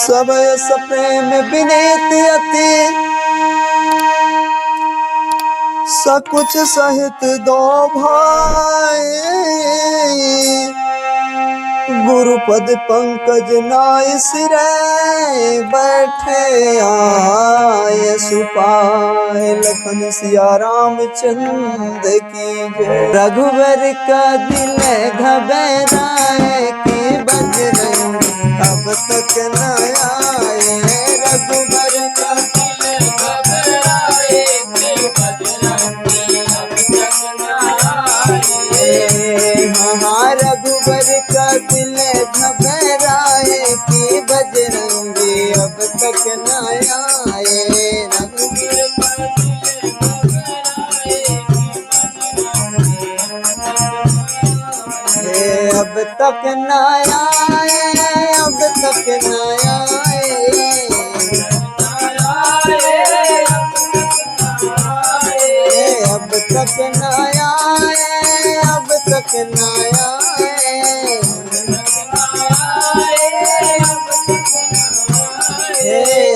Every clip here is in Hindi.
सब यस प्रेम विनीत अति सकुच सहित दो भाई। गुरुपद पंकज नाय सिरे बैठे आए सुपाए। लखन सिया रामचंद्र की जय। रघुवर का दिल घबराए कि बजरंग अब तक न आए। रघुवर का दिल घबराए कि बजरंग अब तक न आए। हाँ रघुवर का दिल घबराए कि बजरंगी अब तक न आए। रघुवर का दिल अब तक न आए। अब तक न आए। अब तक न आए। अब तक न आए।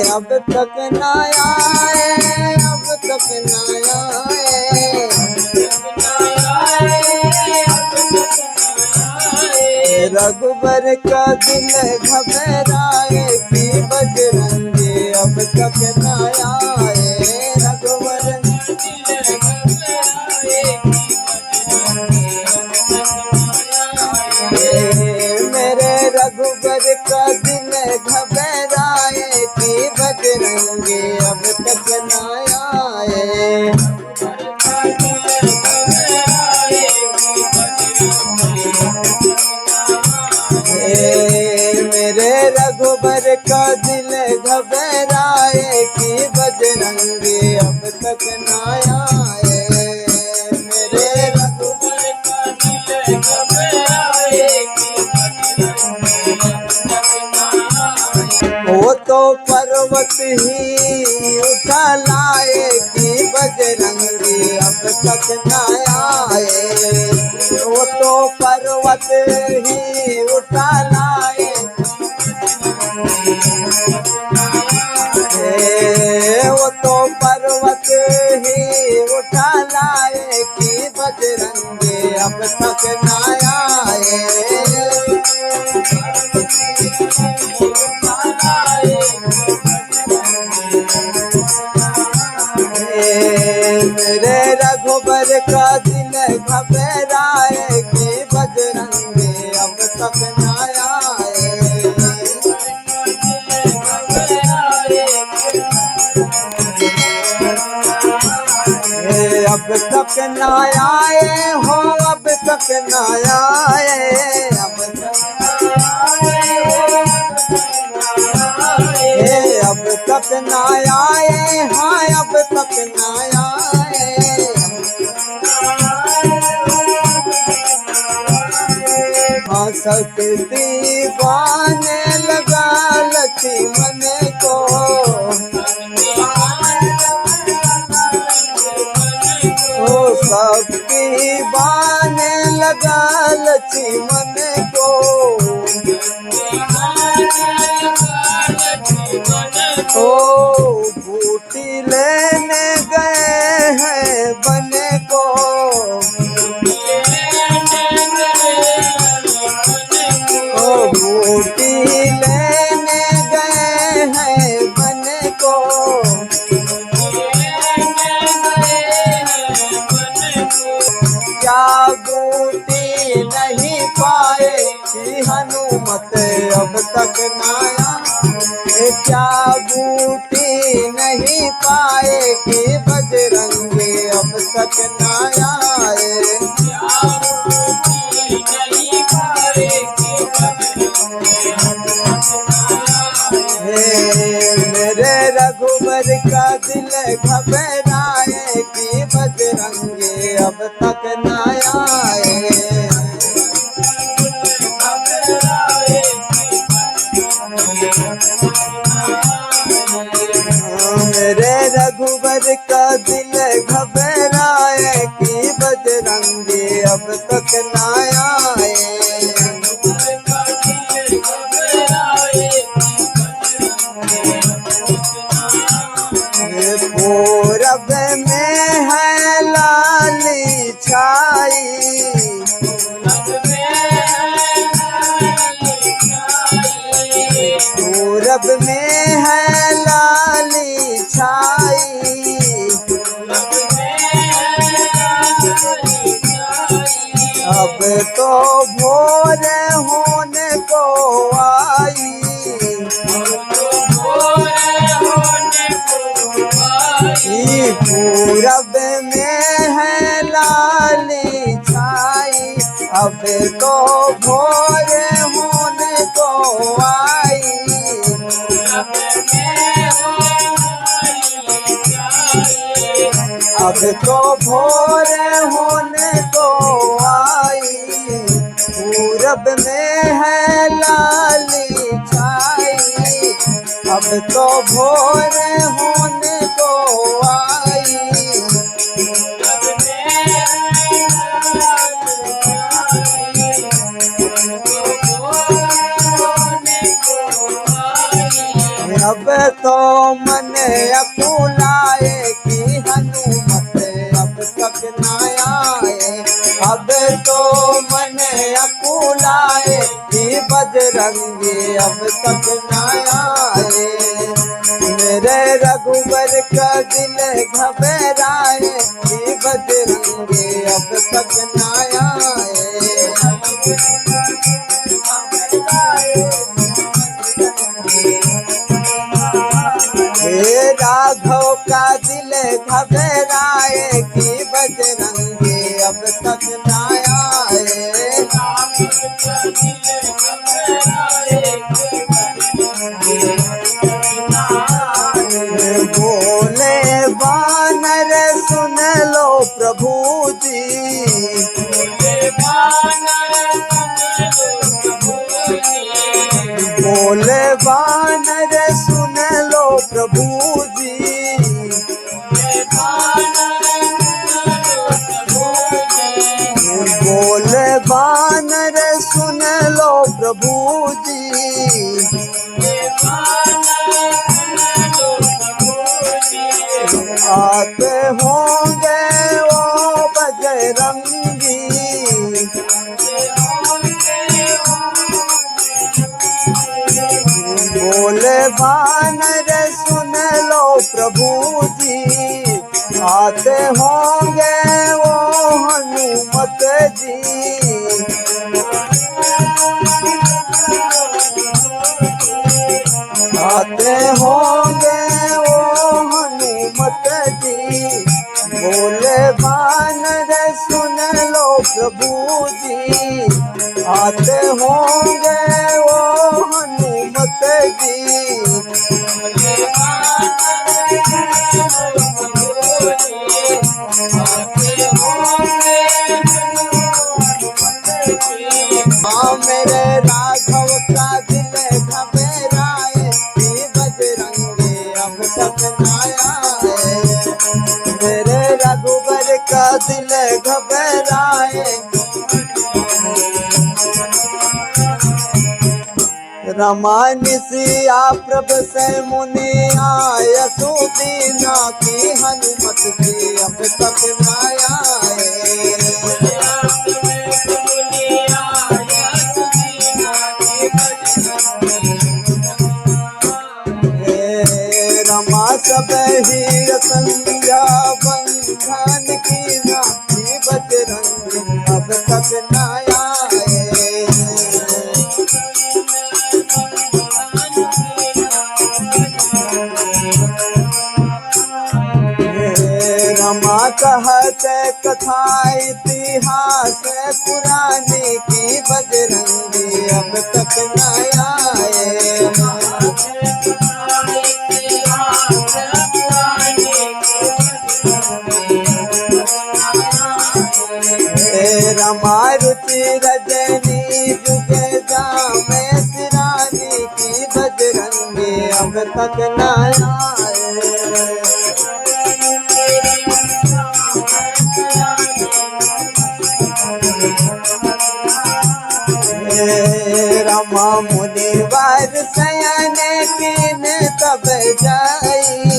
अब तक न आए। अब तक न आए। रघुवर का दिल घबराए कि बजरंगी अब तक न आए। रघुवर मेरे रघुवर का दिल घबराए कि बजरंगी अब तक न आए। मेरे रघुवर का दिल घबराए कि बजरंगी अब तक न आए। मेरे रघुवर का दिल घबराए कि वो तो पर्वत ही उठा लाए कि बजरंगी अब तक न आए। वो तो पर्वत ही उठा लाए। वो तो पर्वत ही उठा लाए कि बजरंगी अब तक न आए। मेरे रघुवर का दिल घबराए कि बजरंगी अब तक न आए। अब तक न आए हो। अब तक न आए। अब तक न आए। हाँ अब तक न आए। हाँ शक्ति बाने लगा लक्ष्मण को। ओ शक्ति बाने लगा लक्ष्मण को। ओ बूटी लेने गए हैं बने को। ओ बूटी लेने गए हैं बने को। क्या बूटी नहीं पाए कि हनुमत अब तक न आए। क्या बूटी नहीं पाए कि बजरंगी अब तक न आए। मेरे रघुवर का दिल घबराए कि बजरंगी अब तक न आए। मेरे रघुवर का दिल घबराए कि बजरंगी अब तक न आए। पूरब में है लाली छाई, पूरब में है लाली छाई, अब तो भोर होने को आई, पूरब में है लाली छाई, अब तो भोर होने को आई, अब तो भोर होने को आई, पूरब में है लाली छाई, अब तो भोर होने को आई, अब तो मन अकुलाए कि हनुमत अब तक न आए, अब तो मन अकुलाए कि बजरंगी अब तक न आए, मेरे रघुबर का दिल घबराए कि बजरंगी अब तक न आए, हे राघव का दिल घबराए कि बजरंगी अब तक न आए, बोले वानर सुन लो प्रभु जी, बोले वानर सुन लो प्रभु जी, बोले वानर सुन लो प्रभु जी, आते होंगे वो बजरंगी, बोले वानर सुन लो प्रभु जी, आते होंगे वो हनुमत जी, आते होंगे वो हनुमत जी, बोले वानर सुन लो प्रभु जी, आते होंगे वो हनुमत जी, हाँ मेरे राघव का दिल घबराए कि बजरंगी अब तक न आए, मेरे रघुबर का दिल घबराए, रमानी सिया प्रभ से मुनि आय सुदीना की हनुमत जी अब तक न आए, रमा सब ही संज्ञा बंधन की नाती बजरंगी अब तक न आए, रमा कहते कथा इतिहास पुरानी की बजरंगी अब तक न आए, रमा रुचि रजनी जुगे जामे सिरानी की बजरंगी अब तक न आए, रमा मुनिवर सयन कीन तब जाई,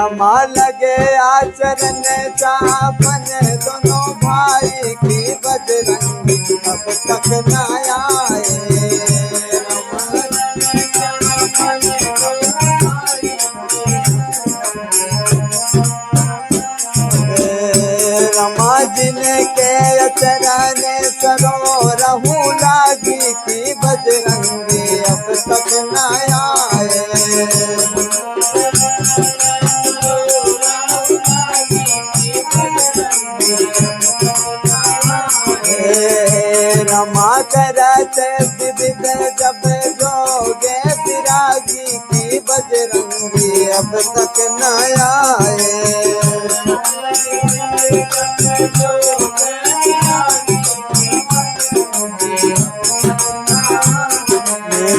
रमा लगे आचरण चापन दोनों भाई की बजरंगी अब तक न आए। रमा जिनके चरण सरो रहू लागी की बजरंगी अब तक न आए। रमा करते विविध जब जोगे विरागी की बजरंगी अब तक न आए।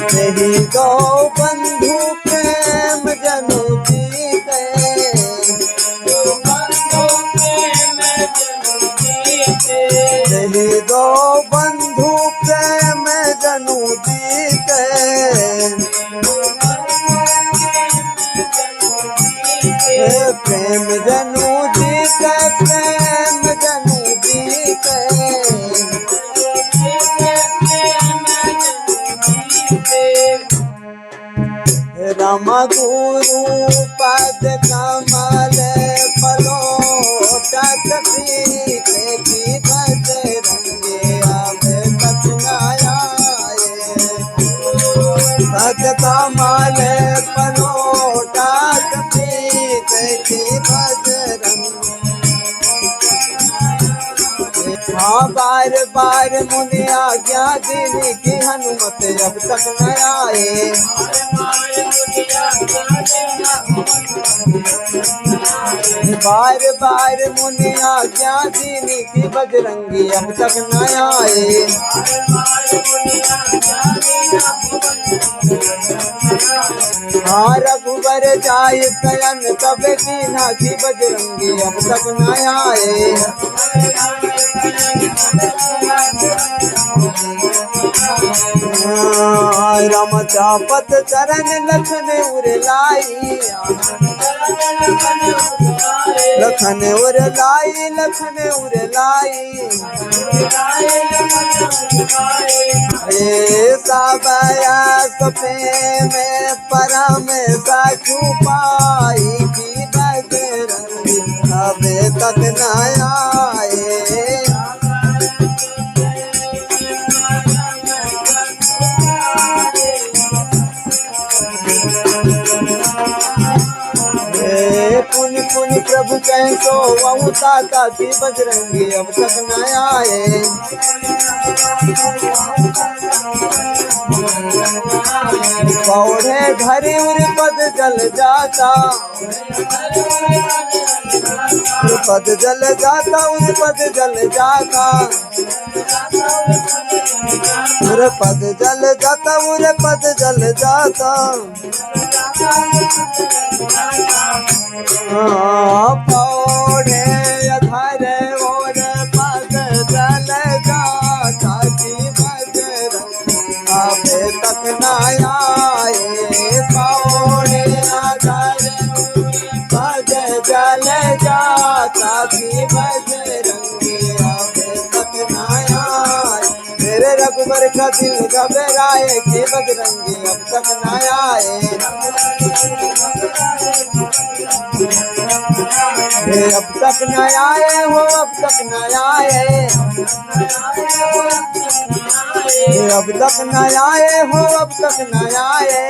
तेरी दो बंधु प्रेम जनु जीते, तेरी दो बंधु प्रेम जनु जीते। प्रेम जनु जीते, प्रेम जनु जीते। रामा गुरु पद कमल पलोटा कपीले की बजरंगी अब तक न आए। पद कमल पलोटा कपीले की बजरंगी। हाँ बार बार मुनि आज्ञा देने की हनुमत अब तक न आए। बार बार मुनि आज्ञा देने की बजरंगी अब तक न आए। हाँ रघुबर जाय कयन तब दीना की बजरंगी अब तक न आए। राम चापत चरण लखन उर लाई, लखन उर लाई, लखन उर लाई। साबया सपे में परम साचू पाई की बजरंगी अब तक न आए। पुनि पुनि प्रभु कैसो अवताता की बजरंगी अब तक न आए। पौधे घरी उर पद जल जाता, पद जल जाता, उर पद जल जाता। उर पद जल जाता, उर पद जल जाता। पौधे अधर और पद जल जाता की बजरंगी अब तक न आए। पौधे अधर पद जल जाता की बजरंगी अब तक न आए। मेरे रघुबर का दिल घबराए कि बजरंगी अब तक न आए। अब तक न आए हो, अब तक न आए। अब तक न आए हो, अब तक न आए।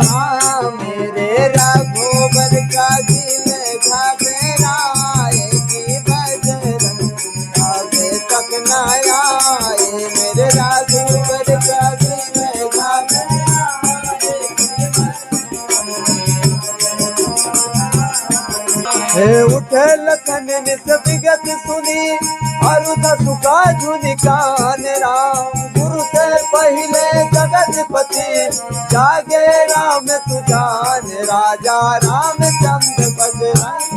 हाँ मेरे रघुबर का दिल घबराए कि बजरंगी अब तक न आए। मेरे रघुबर का दिल घबराए। उठे लखन नित विगत सुनी और सुखा झुनि कान राम। गुरु से पहले जगतपति जागे राम सुजान। राजा रामचंद्र बजरंग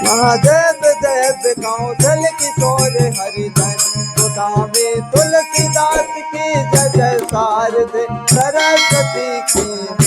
महादेव देव कौशल किशोर हरिधन। गोस्वामी तुलसीदास की जय जय शारदे सरस्वती की।